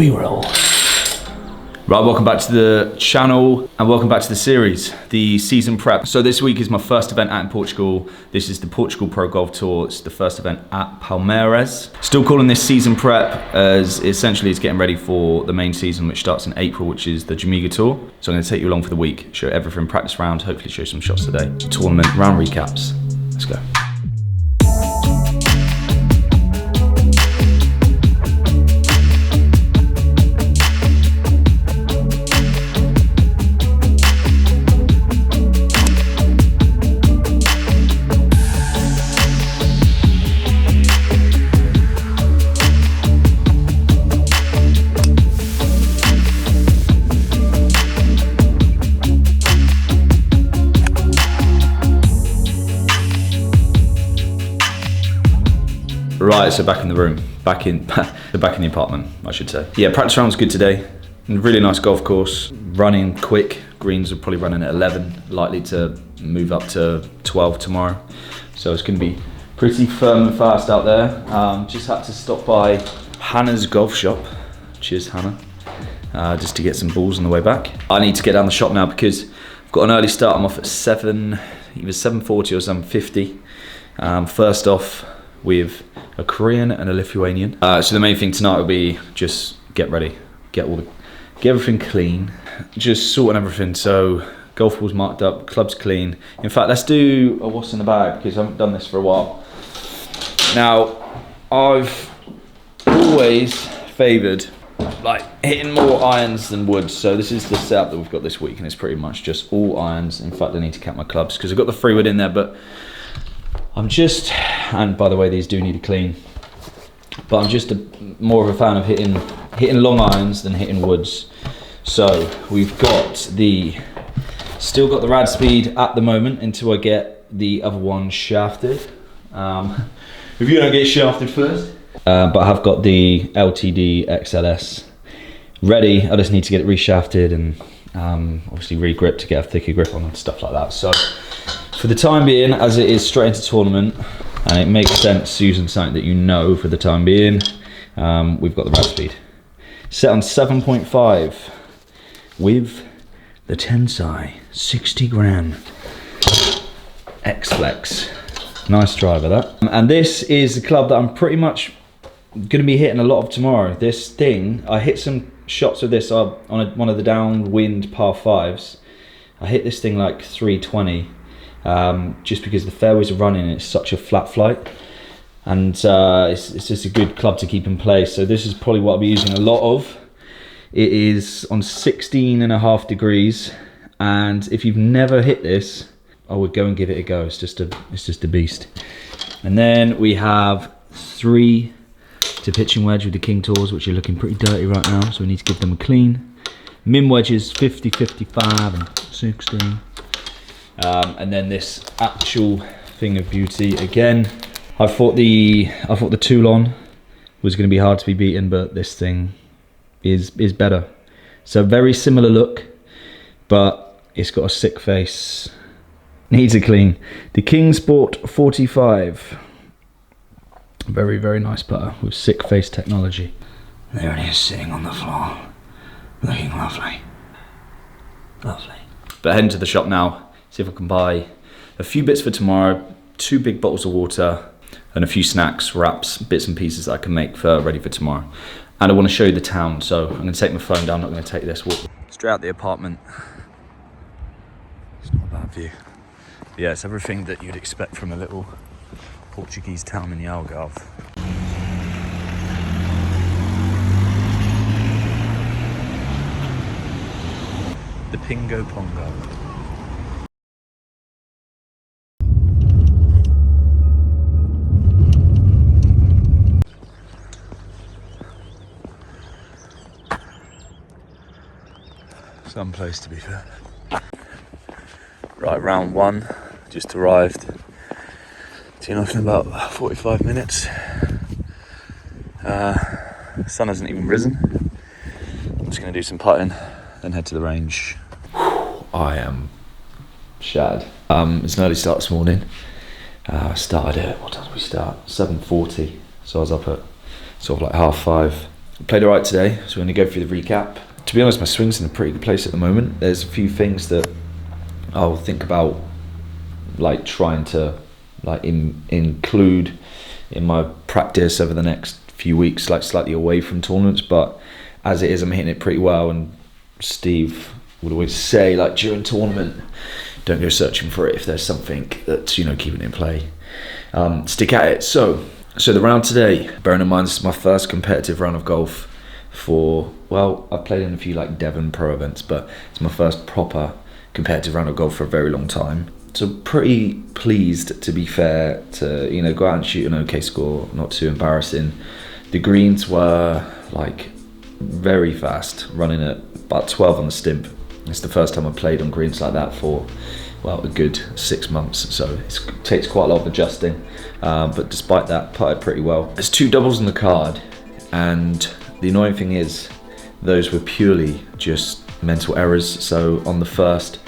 B-roll. Right, welcome back to the channel and welcome back to the series, the season prep. So this week is my first event out in Portugal. This is the Portugal Pro Golf Tour. It's the first event at Palmeres. Still calling this season prep as essentially it's getting ready for the main season, which starts in April, which is the Jamaica Tour. So I'm gonna take you along for the week, show everything practice round, hopefully show some shots today. Tournament round recaps. Let's go. Right, so back in the room, back in the apartment, I should say. Yeah, practice round was good today. Really nice golf course, running quick. Greens are probably running at 11, likely to move up to 12 tomorrow. So it's gonna be pretty firm and fast out there. Just had to stop by Hannah's golf shop. Cheers, Hannah. Just to get some balls on the way back. I need to get down the shop now because I've got an early start. I'm off at either 7:40 or 7:50. First off, with a Korean and a Lithuanian. So the main thing tonight will be just get ready, get everything clean, just sorting everything. So golf balls marked up, clubs clean. In fact, let's do a what's in the bag because I haven't done this for a while. Now, I've always favoured like hitting more irons than woods. So this is the setup that we've got this week, and it's pretty much just all irons. In fact, I need to count my clubs because I've got the 3-wood in there, but I'm just, and by the way, these do need a clean, but I'm just more of a fan of hitting long irons than hitting woods. So we've still got the rad speed at the moment until I get the other one shafted. If you don't get shafted first. But I have got the LTD XLS ready. I just need to get it reshafted and obviously re-grip to get a thicker grip on and stuff like that. So for the time being, as it is straight into tournament, and it makes sense using something that you know for the time being, we've got the rad speed. Set on 7.5 with the Tensai 60 gram X-Flex. Nice driver that. And this is the club that I'm pretty much gonna be hitting a lot of tomorrow. This thing, I hit some shots with this on one of the downwind par 5s. I hit this thing like 320. Just because the fairways are running and it's such a flat flight, and it's just a good club to keep in place. So this is probably what I'll be using a lot of. It is on 16.5 degrees, and if you've never hit this, I would go and give it a go. It's just a beast. And then we have 3 to pitching wedge with the King Tours, which are looking pretty dirty right now, so we need to give them a clean. Min wedges 50, 55 and 60. And then this actual thing of beauty again. I thought the Toulon was going to be hard to be beaten, but this thing is better. So very similar look, but it's got a sick face. Needs a clean. The King Sport 45. Very, very nice putter with sick face technology. There it is, sitting on the floor, looking lovely. Lovely. But heading to the shop now. See if I can buy a few bits for tomorrow, 2 big bottles of water, and a few snacks, wraps, bits and pieces that I can make ready for tomorrow. And I want to show you the town, so I'm going to take my phone down, I'm not going to take this walk. Straight out the apartment. It's not a bad view. But yeah, it's everything that you'd expect from a little Portuguese town in the Algarve. The Pingo Pongo. Some place to be fair. Right, round 1, just arrived. Teeing off in about 45 minutes. Sun hasn't even risen. I'm just going to do some putting, then head to the range. I am shattered. It's an early start this morning. Started at, what time did we start? 7:40. So I was up at sort of like 5:30. Played alright today, so we're going to go through the recap. To be honest, my swing's in a pretty good place at the moment. There's a few things that I'll think about, like trying to like include in my practice over the next few weeks, like slightly away from tournaments. But as it is, I'm hitting it pretty well. And Steve would always say, like during tournament, don't go searching for it if there's something that's, you know, keeping it in play. Stick at it. So the round today, bearing in mind this is my first competitive round of golf for, well, I've played in a few like Devon Pro events, but it's my first proper competitive round of golf for a very long time. So pretty pleased, to be fair, to, you know, go out and shoot an okay score, not too embarrassing. The greens were like very fast, running at about 12 on the stimp. It's the first time I played on greens like that for, well, a good 6 months, so it takes quite a lot of adjusting. But despite that, putted pretty well. There's 2 doubles in the card, and the annoying thing is those were purely just mental errors. So on the first,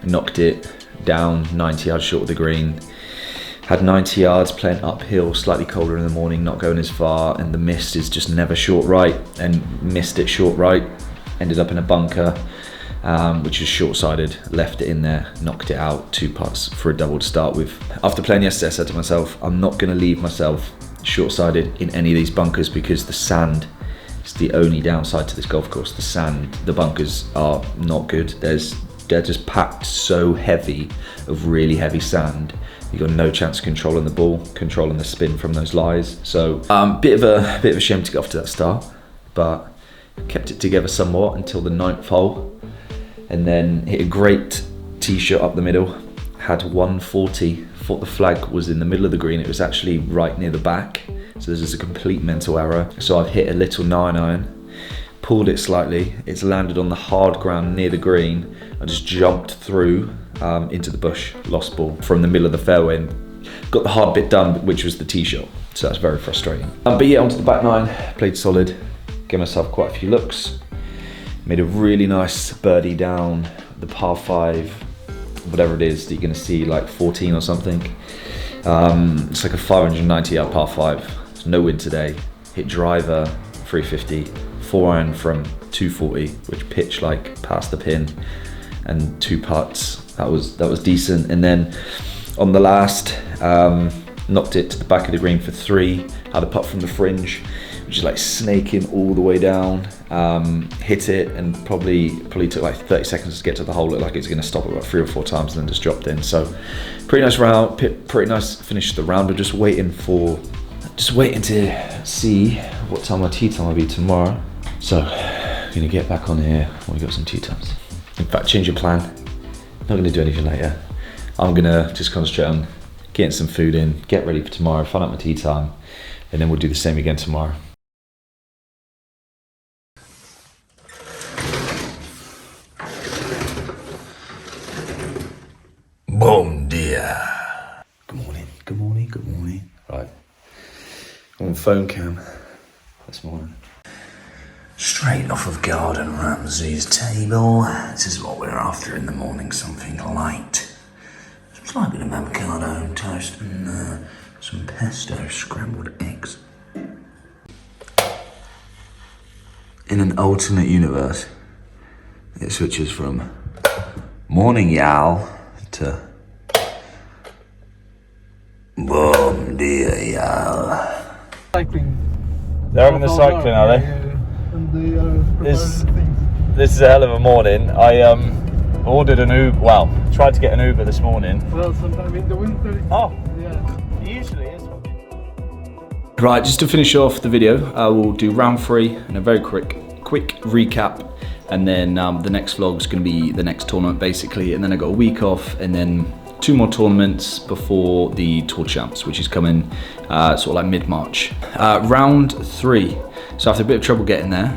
knocked it down 90 yards short of the green. Had 90 yards playing uphill, slightly colder in the morning, not going as far, and the mist is just never short right, and missed it short right. Ended up in a bunker, which was short-sided, left it in there, knocked it out, 2 putts for a double to start with. After playing yesterday, I said to myself, I'm not going to leave myself short-sided in any of these bunkers, because the sand is the only downside to this golf course. The sand, the bunkers are not good. They're just packed so heavy of really heavy sand. You've got no chance of controlling the ball, controlling the spin from those lies. So bit of a shame to get off to that start, but kept it together somewhat until the 9th hole, and then hit a great tee shot up the middle. Had 140, thought the flag was in the middle of the green. It was actually right near the back. So this is a complete mental error. So I've hit a little 9-iron, pulled it slightly. It's landed on the hard ground near the green. I just jumped through into the bush, lost ball from the middle of the fairway, and got the hard bit done, which was the tee shot. So that's very frustrating. But yeah, onto the back 9, played solid, gave myself quite a few looks. Made a really nice birdie down the par 5, whatever it is that you're gonna see, like 14 or something. It's like a 590 yard par 5. There's no wind today. Hit driver 350, 4-iron from 240, which pitched like past the pin, and 2 putts. That was decent. And then on the last, knocked it to the back of the green for 3. Had a putt from the fringe, which is like snaking all the way down. Hit it, and probably took like 30 seconds to get to the hole. Looked like it was going to stop about 3 or 4 times, and then just dropped in. So pretty nice round, pretty nice finish to the round. We're just waiting to see what time our tee time will be tomorrow. So I'm gonna get back on here when we got some tee times. In fact, change your plan. Not gonna do anything later. I'm gonna just concentrate on getting some food in, get ready for tomorrow, find out my tee time, and then we'll do the same again tomorrow. Bom dia. Good morning, good morning, good morning. Right, I'm on phone cam this morning. Straight off of Gordon Ramsay's table. This is what we're after in the morning, something light. It's like a bit of avocado toast and some pesto scrambled eggs. In an alternate universe, it switches from morning y'all to bom dia y'all. Cycling. They're having the cycling, are they? And they are This is a hell of a morning. I ordered an Uber, well, tried to get an Uber this morning. Well, sometimes in the winter. Oh, Yeah. usually is. Right, just to finish off the video, I will do round 3 and a very quick recap, and then the next vlog's going to be the next tournament basically, and then I got a week off, and then 2 more tournaments before the Tour Champs, which is coming sort of like mid-March. Round 3. So after a bit of trouble getting there,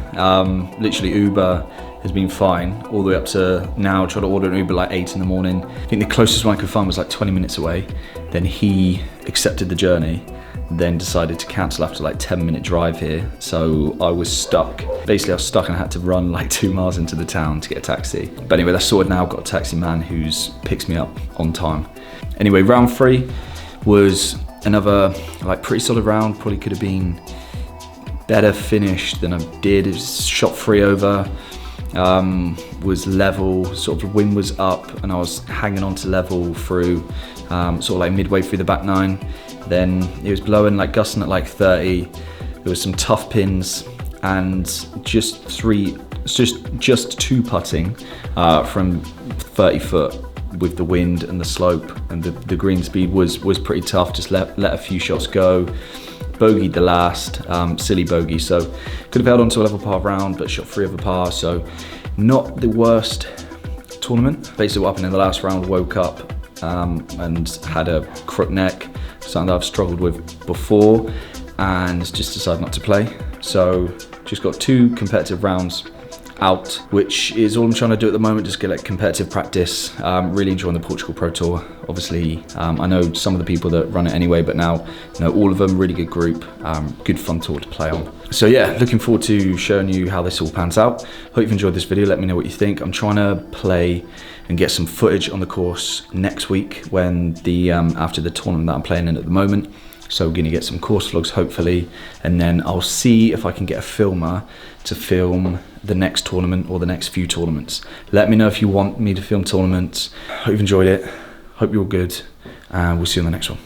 literally Uber has been fine all the way up to now. Tried to order an Uber like 8 in the morning. I think the closest one I could find was like 20 minutes away. Then he accepted the journey, then decided to cancel after like 10-minute drive here. So I was stuck. Basically I was stuck and I had to run like 2 miles into the town to get a taxi. But anyway, that's sorted now. I've got a taxi man who's picks me up on time. Anyway, round 3 was another like pretty solid round. Probably could have been better finish than I did. It was shot 3 over, was level, sort of the wind was up and I was hanging on to level through sort of like midway through the back 9. Then it was blowing, like gusting at like 30. There was some tough pins and just 2 putting from 30 foot with the wind and the slope, and the green speed was pretty tough. Just let a few shots go. Bogeyed the last, silly bogey, so could have held on to a level par round, but shot 3 over par, so not the worst tournament. Basically what happened in the last round, woke up and had a crook neck, something that I've struggled with before, and just decided not to play. So just got 2 competitive rounds out, which is all I'm trying to do at the moment, just get like competitive practice. Really enjoying the Portugal Pro Tour. Obviously, I know some of the people that run it anyway, but now know all of them, really good group, good fun tour to play on. So yeah, looking forward to showing you how this all pans out. Hope you've enjoyed this video, let me know what you think. I'm trying to play and get some footage on the course next week when the after the tournament that I'm playing in at the moment. So we're gonna get some course vlogs hopefully, and then I'll see if I can get a filmer to film the next tournament or the next few tournaments. Let me know if you want me to film tournaments. Hope you've enjoyed it, hope you're all good, and we'll see you on the next one.